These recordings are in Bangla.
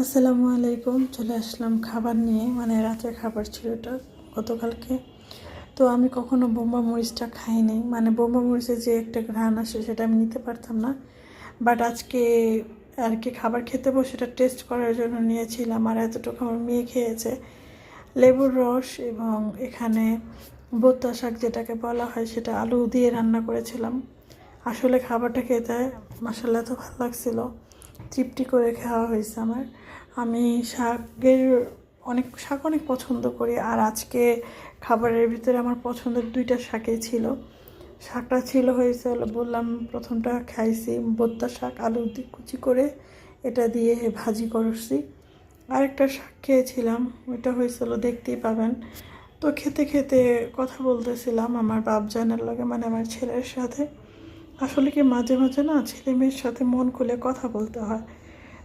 আসসালামু আলাইকুম। চলে আসলাম খাবার নিয়ে, মানে রাতের খাবার ছিল এটা গতকালকে। তো আমি কখনো বোম্বা মরিচটা খাইনি, মানে বোম্বা মরিচের যে একটা ঘ্রাণ আসে সেটা আমি নিতে পারতাম না। বাট আজকে আর কি খাবার খেতে বসে সেটা টেস্ট করার জন্য নিয়েছিলাম, আর এতটুকু আমার মেয়ে খেয়েছে। লেবুর রস এবং এখানে বোত্তা শাক যেটাকে বলা হয় সেটা আলু দিয়ে রান্না করেছিলাম। আসলে খাবারটা খেতে মাশাআল্লাহ এত ভালো লাগছিল, তৃপ্তি করে খাওয়া হয়েছে আমার। আমি শাক অনেক পছন্দ করি, আর আজকে খাবারের ভিতরে আমার পছন্দের দুইটা শাকই ছিল। শাকটা ছিল হয়েছে বললাম, প্রথমটা খাইছি বোত্তা শাক আলু দিয়ে কুচি করে এটা দিয়ে ভাজি করছি। আরেকটা শাক খেয়েছিলাম, ওইটা হয়েছিল দেখতেই পাবেন। তো খেতে খেতে কথা বলতেছিলাম আমার বাপজানের লগে, মানে আমার ছেলের সাথে। আসলে কি মাঝে মাঝে না ছেলে মেয়ের সাথে মন খুলে কথা বলতে হয়,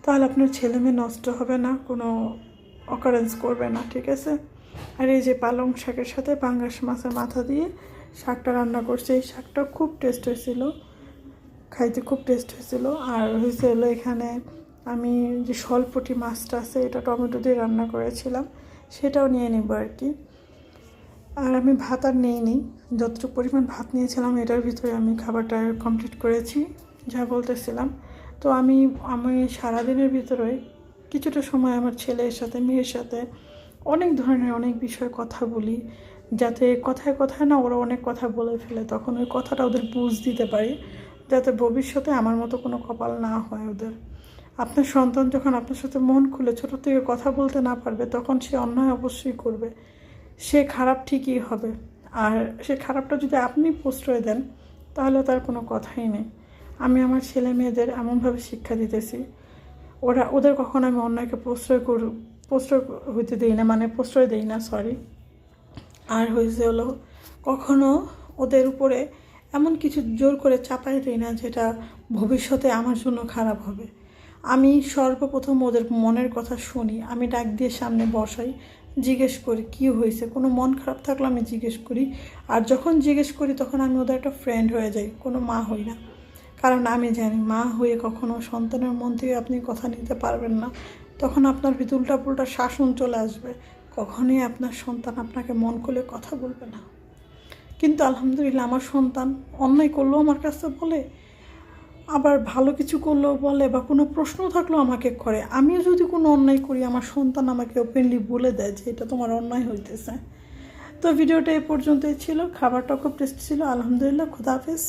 তাহলে আপনার ছেলে মেয়ে নষ্ট হবে না, কোনো অকারেন্স করবে না, ঠিক আছে। আর এই যে পালং শাকের সাথে পাঙ্গাস মাছের মাথা দিয়ে শাকটা রান্না করছে, এই শাকটা খুব টেস্ট হয়েছিল, খাইতে খুব টেস্ট হয়েছিল। আর হয়েছিল এখানে আমি যে শলপটি মাছটা আছে এটা টমেটো দিয়ে রান্না করেছিলাম, সেটাও নিয়ে নেব আর কি। আর আমি ভাত আর নিইনি, যতটুকু পরিমাণ ভাত নিয়েছিলাম এটার ভিতরে আমি খাবারটা কমপ্লিট করেছি, যা বলতেছিলাম। তো আমি সারাদিনের ভিতরে কিছুটা সময় আমার ছেলের সাথে মেয়ের সাথে অনেক ধরনের অনেক বিষয়ে কথা বলি, যাতে কথায় কথায় না ওরা অনেক কথা বলে ফেলে, তখন ওই কথাটা ওদের বুঝ দিতে পারি, যাতে ভবিষ্যতে আমার মতো কোনো কপাল না হয় ওদের। আপনার সন্তান যখন আপনার সাথে মন খুলে ছোটো থেকে কথা বলতে না পারবে, তখন সে অন্যায় অবশ্যই করবে, সে খারাপ ঠিকই হবে। আর সে খারাপটা যদি আপনি প্রশ্রয় দেন তাহলে তার কোনো কথাই নেই। আমি আমার ছেলে মেয়েদের এমনভাবে শিক্ষা দিতেছি, ওদের কখনো আমি অন্যায়কে প্রশ্রয় হইতে দিই না, মানে প্রশ্রয় দিই না, সরি। আর হয়েছে হলো কখনো ওদের উপরে এমন কিছু জোর করে চাপাই দিই না যেটা ভবিষ্যতে আমার জন্য খারাপ হবে। আমি সর্বপ্রথম ওদের মনের কথা শুনি, আমি ডাক দিয়ে সামনে বসাই, জিজ্ঞেস করি কী হয়েছে, কোনো মন খারাপ থাকলে আমি জিজ্ঞেস করি। আর যখন জিজ্ঞেস করি তখন আমি ওদের একটা ফ্রেন্ড হয়ে যাই, কোনো মা হই না। কারণ আমি জানি মা হয়ে কখনো সন্তানের মন থেকে আপনি কথা নিতে পারবেন না, তখন আপনার ভিতর উল্টাপুল্টা শাসন চলে আসবে, কখনোই আপনার সন্তান আপনাকে মন খুলে কথা বলবে না। কিন্তু আলহামদুলিল্লাহ আমার সন্তান অন্যায় করলেও আমার কাছে বলে, আবার ভালো কিছু করলেও বলে, বা কোনো প্রশ্ন থাকলেও আমাকে করে। আমিও যদি কোনো অন্যায় করি আমার সন্তান আমাকে ওপেনলি বলে দেয় যে এটা তোমার অন্যায় হইতেছে। তো ভিডিওটা এই পর্যন্তই ছিল, খাবারটা খুব টেস্টি ছিল, আলহামদুলিল্লাহ। খুদা হাফেজ।